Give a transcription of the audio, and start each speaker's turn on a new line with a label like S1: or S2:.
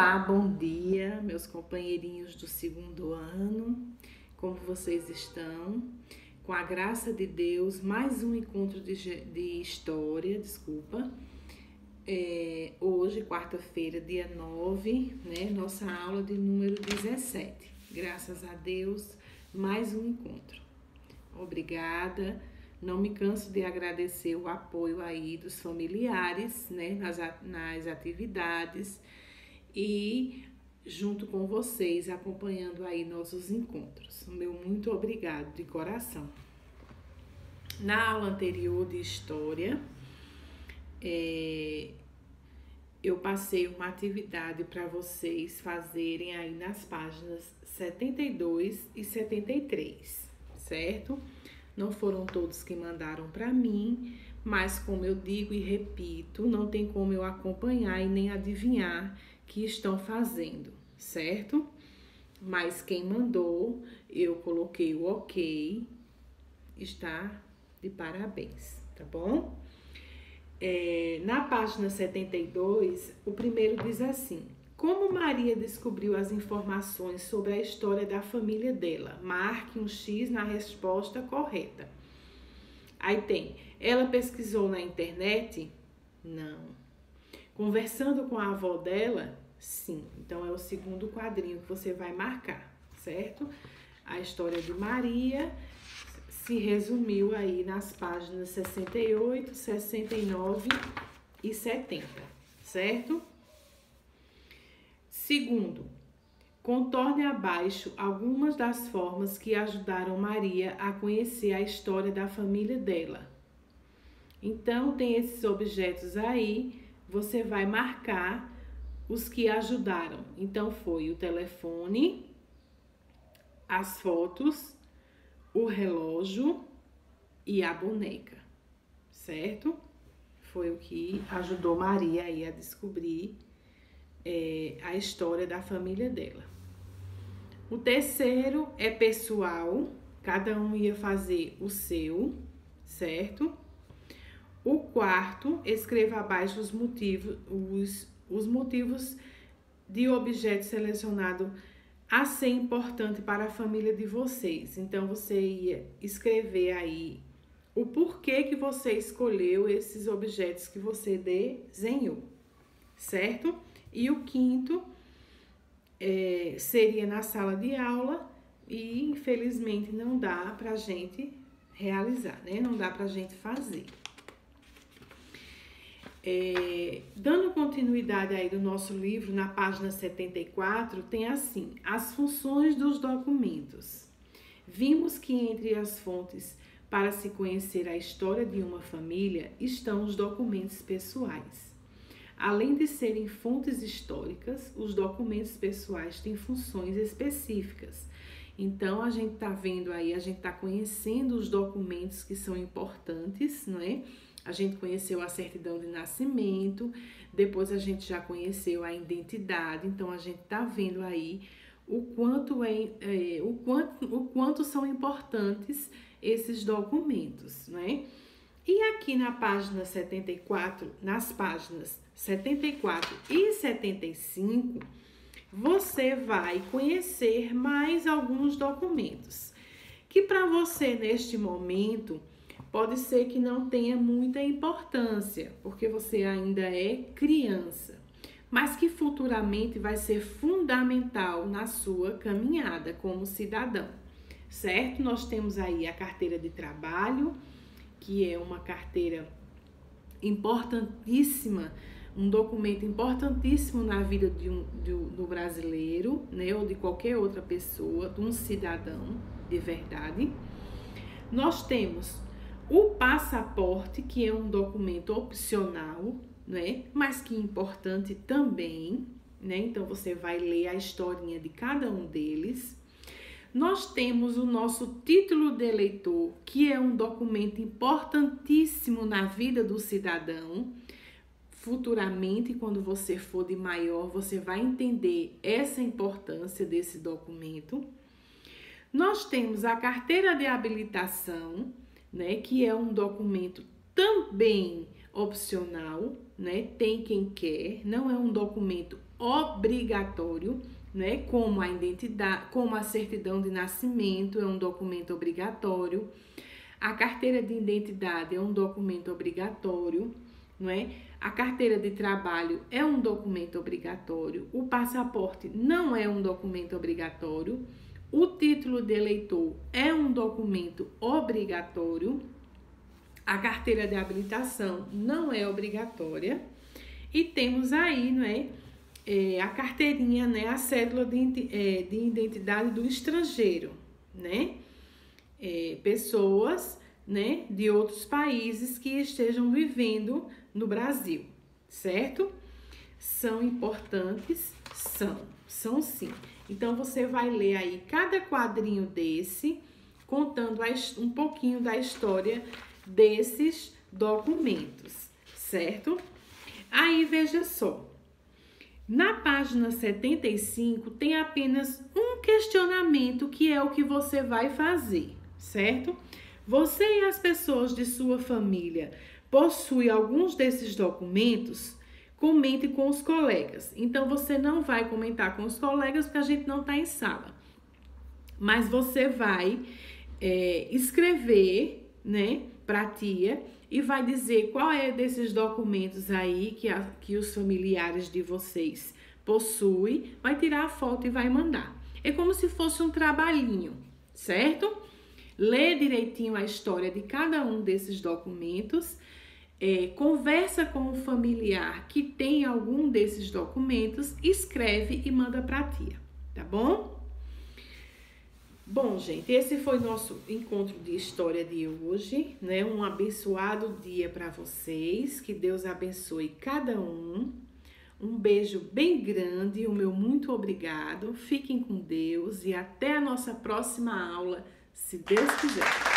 S1: Olá, bom dia, meus companheirinhos do segundo ano, como vocês estão? Com a graça de Deus, mais um encontro de história, hoje, quarta-feira, dia 9, né? Nossa aula de número 17. Graças a Deus, mais um encontro. Obrigada. Não me canso de agradecer o apoio aí dos familiares, né? Nas atividades e junto com vocês, acompanhando aí nossos encontros. O meu muito obrigado de coração. Na aula anterior de história, eu passei uma atividade para vocês fazerem aí nas páginas 72 e 73, certo? Não foram todos que mandaram para mim, mas como eu digo e repito, não tem como eu acompanhar e nem adivinhar que estão fazendo, certo? Mas quem mandou, eu coloquei o ok, está de parabéns, tá bom? Na página 72, o primeiro diz assim: como Maria descobriu as informações sobre a história da família dela? Marque um X na resposta correta. Aí tem, ela pesquisou na internet? Não. Conversando com a avó dela? Sim. Então, é o segundo quadrinho que você vai marcar, certo? A história de Maria se resumiu aí nas páginas 68, 69 e 70, certo? Segundo, contorne abaixo algumas das formas que ajudaram Maria a conhecer a história da família dela. Então, tem esses objetos aí, você vai marcar os que ajudaram. Então, foi o telefone, as fotos, o relógio e a boneca, certo? Foi o que ajudou Maria aí a descobrir a história da família dela. O terceiro é pessoal, cada um ia fazer o seu, certo? O quarto, escreva abaixo os motivos de objeto selecionado a ser importante para a família de vocês. Então, você ia escrever aí o porquê que você escolheu esses objetos que você desenhou, certo? E o quinto seria na sala de aula e, infelizmente, não dá pra gente realizar, né? Não dá pra gente fazer. Dando continuidade aí do nosso livro, na página 74, tem assim, as funções dos documentos. Vimos que entre as fontes para se conhecer a história de uma família estão os documentos pessoais. Além de serem fontes históricas, os documentos pessoais têm funções específicas. Então, a gente está vendo aí, a gente está conhecendo os documentos que são importantes, não é? A gente conheceu a certidão de nascimento, depois a gente já conheceu a identidade, então a gente está vendo aí o quanto são importantes esses documentos, né? E aqui na página 74, nas páginas 74 e 75, você vai conhecer mais alguns documentos, que para você neste momento pode ser que não tenha muita importância, porque você ainda é criança, mas que futuramente vai ser fundamental na sua caminhada como cidadão, certo? Nós temos aí a carteira de trabalho, que é uma carteira importantíssima, um documento importantíssimo na vida do brasileiro, né, ou de qualquer outra pessoa, de um cidadão de verdade. Nós temos o passaporte, que é um documento opcional, né? Mas que é importante também, né? Então, você vai ler a historinha de cada um deles. Nós temos o nosso título de eleitor, que é um documento importantíssimo na vida do cidadão. Futuramente, quando você for de maior, você vai entender essa importância desse documento. Nós temos a carteira de habilitação, né, que é um documento também opcional, né? Tem quem quer, não é um documento obrigatório, né? Como a identidade, como a certidão de nascimento é um documento obrigatório, a carteira de identidade é um documento obrigatório, não é? A carteira de trabalho é um documento obrigatório, o passaporte não é um documento obrigatório, o título de eleitor é um documento obrigatório, a carteira de habilitação não é obrigatória e temos aí, não é? A carteirinha, né, a cédula de identidade do estrangeiro, né? Pessoas, né, de outros países que estejam vivendo no Brasil, certo? São importantes? São sim. Então, você vai ler aí cada quadrinho desse, contando um pouquinho da história desses documentos, certo? Aí, veja só. Na página 75 tem apenas um questionamento que é o que você vai fazer, certo? Você e as pessoas de sua família possuem alguns desses documentos? Comente com os colegas. Então, você não vai comentar com os colegas porque a gente não está em sala. Mas você vai escrever, né, para a tia e vai dizer qual é desses documentos aí que os familiares de vocês possuem, vai tirar a foto e vai mandar. É como se fosse um trabalhinho, certo? Lê direitinho a história de cada um desses documentos, conversa com o familiar que tem algum desses documentos, escreve e manda para a tia, tá bom? Bom, gente, esse foi nosso encontro de história de hoje, né? Um abençoado dia para vocês, que Deus abençoe cada um. Um beijo bem grande, o meu muito obrigado. Fiquem com Deus e até a nossa próxima aula, se Deus quiser.